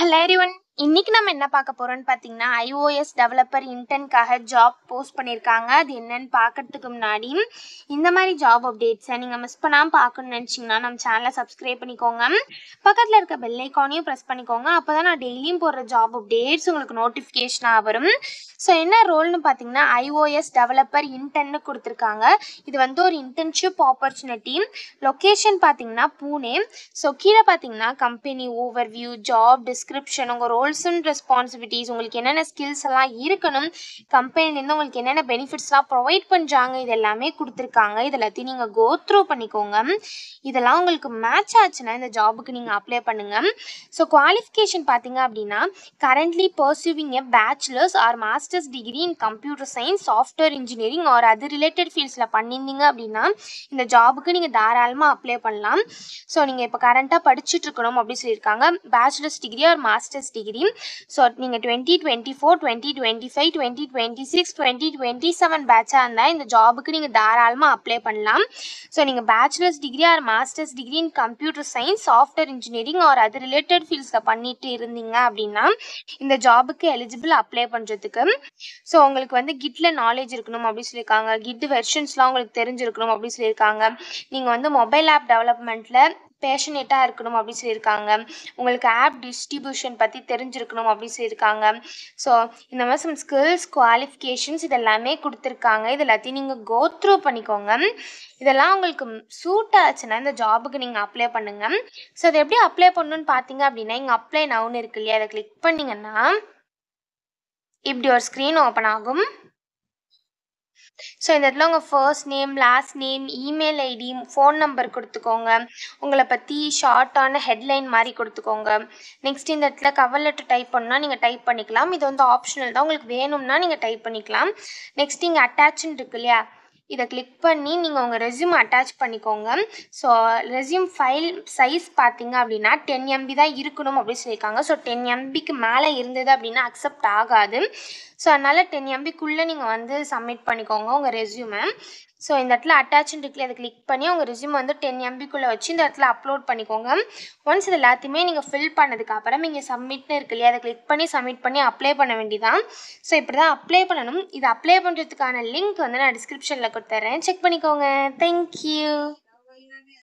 Hello everyone. இன்னைக்கு நம்ம என்ன பார்க்க போறோம்னு பார்த்தீங்கன்னா iOS டெவலப்பர் இன்டர்ன்காக ஜாப் போஸ்ட் பண்ணியிருக்காங்க. அது என்னன்னு பார்க்கறதுக்கு முன்னாடி இந்த மாதிரி ஜாப் அப்டேட்ஸை நீங்கள் மிஸ் பண்ணாமல் பார்க்கணும்னு நினச்சிங்கன்னா நம்ம சேனலை சப்ஸ்கிரைப் பண்ணிக்கோங்க. பக்கத்தில் இருக்க பெல் ஐக்கானையும் ப்ரெஸ் பண்ணிக்கோங்க. அப்போ தான் நான் டெய்லியும் போடுற ஜாப் அப்டேட்ஸ் உங்களுக்கு நோட்டிஃபிகேஷனாக வரும். ஸோ என்ன ரோல்னு பார்த்தீங்கன்னா iOS டெவலப்பர் இன்டர்ன்னு கொடுத்துருக்காங்க. இது வந்து ஒரு இன்டர்ன்ஷிப் ஆப்பர்ச்சுனிட்டி. லொக்கேஷன் பார்த்தீங்கன்னா பூனே. ஸோ கீழே பார்த்தீங்கன்னா கம்பெனி ஓவர்வியூ, ஜாப் டிஸ்கிரிப்ஷன், உங்கள் ரோல்ஸ் அண்ட் ரெஸ்பான்சிபிலிட்டிஸ், உங்களுக்கு என்னென்ன ஸ்கில்ஸ் எல்லாம் இருக்கணும், கம்பெனிலேருந்து உங்களுக்கு என்னென்ன பெனிஃபிட்ஸ்லாம் ப்ரொவைட் பண்ணுறாங்க, இது எல்லாமே கொடுத்துருக்காங்க. இது எல்லாத்தையும் நீங்கள் கோ த்ரூ பண்ணிக்கோங்க. இதெல்லாம் உங்களுக்கு மேட்ச் ஆச்சுன்னா இந்த ஜாபுக்கு நீங்கள் அப்ளை பண்ணுங்கள். ஸோ குவாலிஃபிகேஷன் பார்த்தீங்க அப்படின்னா currently pursuing a bachelors or masters degree in computer science, software engineering or அது ரிலேட்டட் ஃபீல்ட்ஸில் பண்ணியிருந்தீங்க அப்படின்னா இந்த ஜாபுக்கு நீங்கள் தாராளமாக அப்ளை பண்ணலாம். ஸோ நீங்கள் இப்போ கரண்ட்டாக படிச்சுட்டு இருக்கணும் அப்படின்னு சொல்லியிருக்காங்க. Bachelors degree or masters degree. So நீங்கள் 2024, 2025, 2026, 2027 பேட்சாக இருந்தால் இந்த ஜாபுக்கு நீங்கள் தாராளமாக அப்ளை பண்ணலாம். ஸோ நீங்கள் bachelors degree or masters degree in computer science, software engineering or அது ரிலேட்டட் ஃபீல்ட்ஸில் பண்ணிட்டு இருந்தீங்க அப்படின்னா இந்த ஜாபுக்கு எலிஜிபிள் அப்ளை பண்ணுறதுக்கு. ஸோ உங்களுக்கு வந்து கிட்ல நாலேஜ் இருக்கணும் அப்படின்னு சொல்லியிருக்காங்க. கிட் வெர்ஷன்ஸ்லாம் உங்களுக்கு தெரிஞ்சிருக்கணும் அப்படின்னு சொல்லியிருக்காங்க. நீங்கள் வந்து மொபைல் ஆப் டெவலப்மெண்ட்டில் பேஷனேட்டாக இருக்கணும் அப்படின்னு சொல்லியிருக்காங்க. உங்களுக்கு ஆப் டிஸ்ட்ரிபியூஷன் பற்றி தெரிஞ்சிருக்கணும் அப்படின்னு சொல்லியிருக்காங்க. ஸோ இந்த மாதிரி சம் ஸ்கில்ஸ், குவாலிஃபிகேஷன்ஸ் இதெல்லாமே கொடுத்துருக்காங்க. இது எல்லாத்தையும் நீங்கள் கோ த்ரூ பண்ணிக்கோங்க. இதெல்லாம் உங்களுக்கு சூட் ஆச்சுன்னா இந்த ஜாபுக்கு நீங்கள் அப்ளை பண்ணுங்கள். ஸோ அதை எப்படி அப்ளை பண்ணணுன்னு பார்த்தீங்க அப்படின்னா இங்கே அப்ளை நவுன்னு இருக்கு இல்லையா, அதை கிளிக் பண்ணிங்கன்னா இப்படி ஒரு ஸ்க்ரீன் ஓப்பன் ஆகும். ஸோ இந்த இடத்துல உங்கள் first name, last name, email ID, phone number கொடுத்துக்கோங்க. உங்களை பற்றி ஷார்ட்டான ஹெட்லைன் மாதிரி கொடுத்துக்கோங்க. நெக்ஸ்ட் இந்த இடத்துல கவர் லெட்டர் டைப் பண்ணால் நீங்கள் டைப் பண்ணிக்கலாம். இது வந்து ஆப்ஷனல் தான், உங்களுக்கு வேணும்னா நீங்கள் டைப் பண்ணிக்கலாம். நெக்ஸ்ட் இங்கே அட்டாச்ன்னு இருக்கு இல்லையா, இதை கிளிக் பண்ணி நீங்கள் உங்கள் ரெஸ்யூம் அட்டாச் பண்ணிக்கோங்க. ஸோ ரெஸ்யூம் ஃபைல் சைஸ் பார்த்தீங்க அப்படின்னா 10 MB தான் இருக்கணும் அப்படின்னு சொல்லியிருக்காங்க. ஸோ 10 MBக்கு மேலே இருந்தது அப்படின்னா அக்செப்ட் ஆகாது. ஸோ அதனால் 10 MBக்குள்ளே நீங்கள் வந்து சப்மிட் பண்ணிக்கோங்க உங்கள் ரெஸ்யூமை. ஸோ இந்த இடத்துல அட்டாச்ன்னு இருக்குல்ல, அதை கிளிக் பண்ணி உங்கள் ரெஸ்யூம் வந்து 10 MBக்குள்ளே வச்சு இந்த இடத்துல அப்லோட் பண்ணிக்கோங்க. ஒன்ஸ் இது எல்லாத்தையுமே நீங்கள் ஃபில் பண்ணதுக்கப்புறம் இங்கே சப்மிட்னு இருக்கு இல்லையா, அதை கிளிக் பண்ணி சப்மிட் பண்ணி அப்ளை பண்ண வேண்டியதான். ஸோ இப்படி தான் அப்ளை பண்ணணும். இது அப்ளை பண்ணுறதுக்கான லிங்க் வந்து நான் டிஸ்கிரிப்ஷனில் கொடுத்துட்றேன், செக் பண்ணிக்கோங்க. தேங்க்யூ.